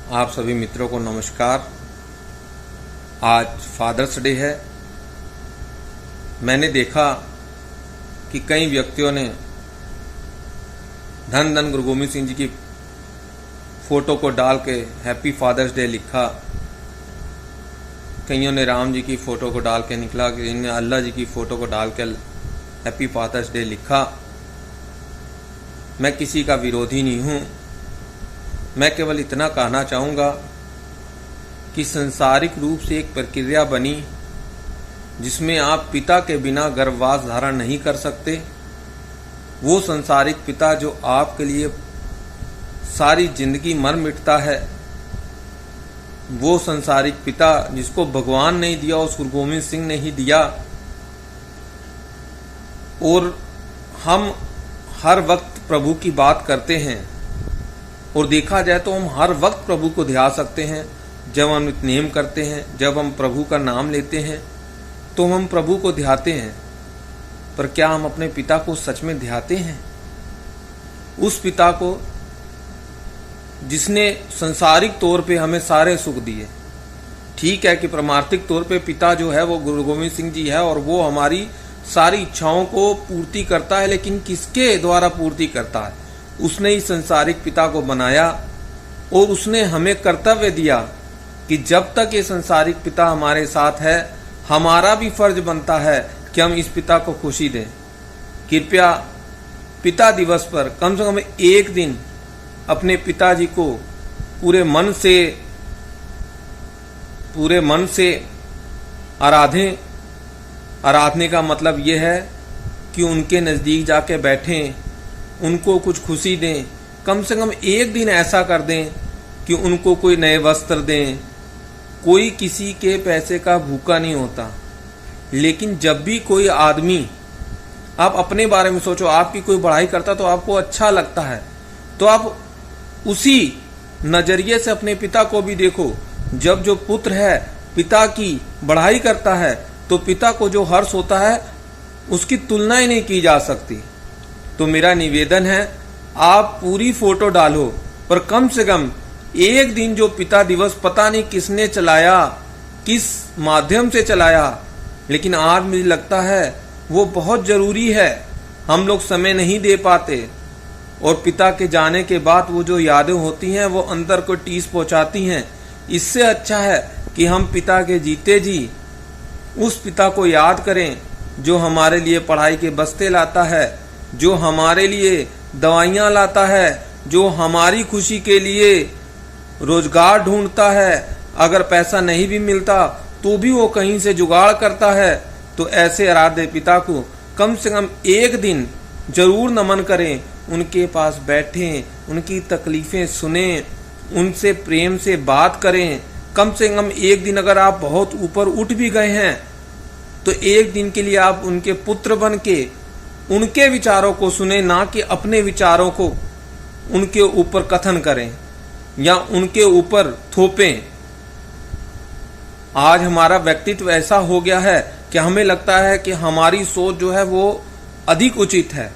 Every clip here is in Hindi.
आप सभी मित्रों को नमस्कार। आज फादर्स डे है। मैंने देखा कि कई व्यक्तियों ने धन धन गुरु गोविंद सिंह जी की फोटो को डाल के हैप्पी फादर्स डे लिखा। कईयों ने राम जी की फोटो को डाल के निकला, कि ने अल्लाह जी की फोटो को डाल के हैप्पी फादर्स डे लिखा। मैं किसी का विरोधी नहीं हूं। मैं केवल इतना कहना चाहूँगा कि संसारिक रूप से एक प्रक्रिया बनी जिसमें आप पिता के बिना गर्भवास धारण नहीं कर सकते। वो संसारिक पिता जो आपके लिए सारी जिंदगी मर मिटता है, वो संसारिक पिता जिसको भगवान नहीं दिया, उस गुरु गोविंद सिंह ने ही दिया। और हम हर वक्त प्रभु की बात करते हैं, और देखा जाए तो हम हर वक्त प्रभु को ध्या सकते हैं। जब हम नित्य करते हैं, जब हम प्रभु का नाम लेते हैं, तो हम प्रभु को ध्याते हैं। पर क्या हम अपने पिता को सच में ध्याते हैं? उस पिता को जिसने संसारिक तौर पे हमें सारे सुख दिए। ठीक है कि परमार्थिक तौर पे पिता जो है वो गुरु गोविंद सिंह जी है, और वो हमारी सारी इच्छाओं को पूर्ति करता है, लेकिन किसके द्वारा पूर्ति करता है? उसने ही संसारिक पिता को बनाया, और उसने हमें कर्तव्य दिया कि जब तक ये संसारिक पिता हमारे साथ है, हमारा भी फर्ज बनता है कि हम इस पिता को खुशी दें। कृपया पिता दिवस पर कम से कम एक दिन अपने पिताजी को पूरे मन से आराधें। आराधने का मतलब यह है कि उनके नज़दीक जाके बैठें, उनको कुछ खुशी दें। कम से कम एक दिन ऐसा कर दें कि उनको कोई नए वस्त्र दें। कोई किसी के पैसे का भूखा नहीं होता, लेकिन जब भी कोई आदमी, आप अपने बारे में सोचो, आपकी कोई बढ़ाई करता तो आपको अच्छा लगता है, तो आप उसी नजरिए से अपने पिता को भी देखो। जब जो पुत्र है पिता की बढ़ाई करता है, तो पिता को जो हर्ष होता है उसकी तुलना ही नहीं की जा सकती। तो मेरा निवेदन है, आप पूरी फोटो डालो, पर कम से कम एक दिन जो पिता दिवस पता नहीं किसने चलाया, किस माध्यम से चलाया, लेकिन आज मुझे लगता है वो बहुत जरूरी है। हम लोग समय नहीं दे पाते, और पिता के जाने के बाद वो जो यादें होती हैं वो अंदर को टीस पहुंचाती हैं। इससे अच्छा है कि हम पिता के जीते जी उस पिता को याद करें जो हमारे लिए पढ़ाई के बस्ते लाता है, जो हमारे लिए दवाइयाँ लाता है, जो हमारी खुशी के लिए रोजगार ढूंढता है। अगर पैसा नहीं भी मिलता तो भी वो कहीं से जुगाड़ करता है। तो ऐसे आराध्य पिता को कम से कम एक दिन जरूर नमन करें, उनके पास बैठें, उनकी तकलीफें सुनें, उनसे प्रेम से बात करें। कम से कम एक दिन अगर आप बहुत ऊपर उठ भी गए हैं, तो एक दिन के लिए आप उनके पुत्र बन के उनके विचारों को सुने, ना कि अपने विचारों को उनके ऊपर कथन करें या उनके ऊपर थोपें। आज हमारा व्यक्तित्व ऐसा हो गया है कि हमें लगता है कि हमारी सोच जो है वो अधिक उचित है,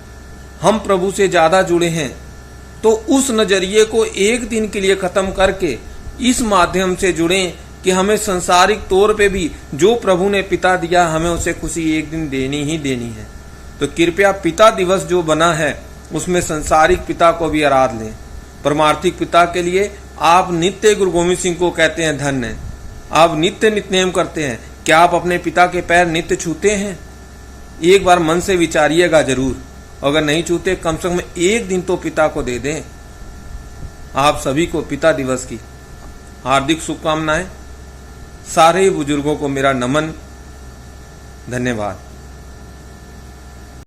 हम प्रभु से ज्यादा जुड़े हैं। तो उस नजरिए को एक दिन के लिए खत्म करके इस माध्यम से जुड़ें कि हमें संसारिक तौर पे भी जो प्रभु ने पिता दिया, हमें उसे खुशी एक दिन देनी ही देनी है। तो कृपया पिता दिवस जो बना है उसमें संसारिक पिता को भी आराध लें। परमार्थिक पिता के लिए आप नित्य गुरु गोविंद सिंह को कहते हैं धन्य। आप नित्य नित्यनेम करते हैं। क्या आप अपने पिता के पैर नित्य छूते हैं? एक बार मन से विचारिएगा जरूर। अगर नहीं छूते, कम से कम एक दिन तो पिता को दे दें। आप सभी को पिता दिवस की हार्दिक शुभकामनाएं। सारे बुजुर्गों को मेरा नमन। धन्यवाद।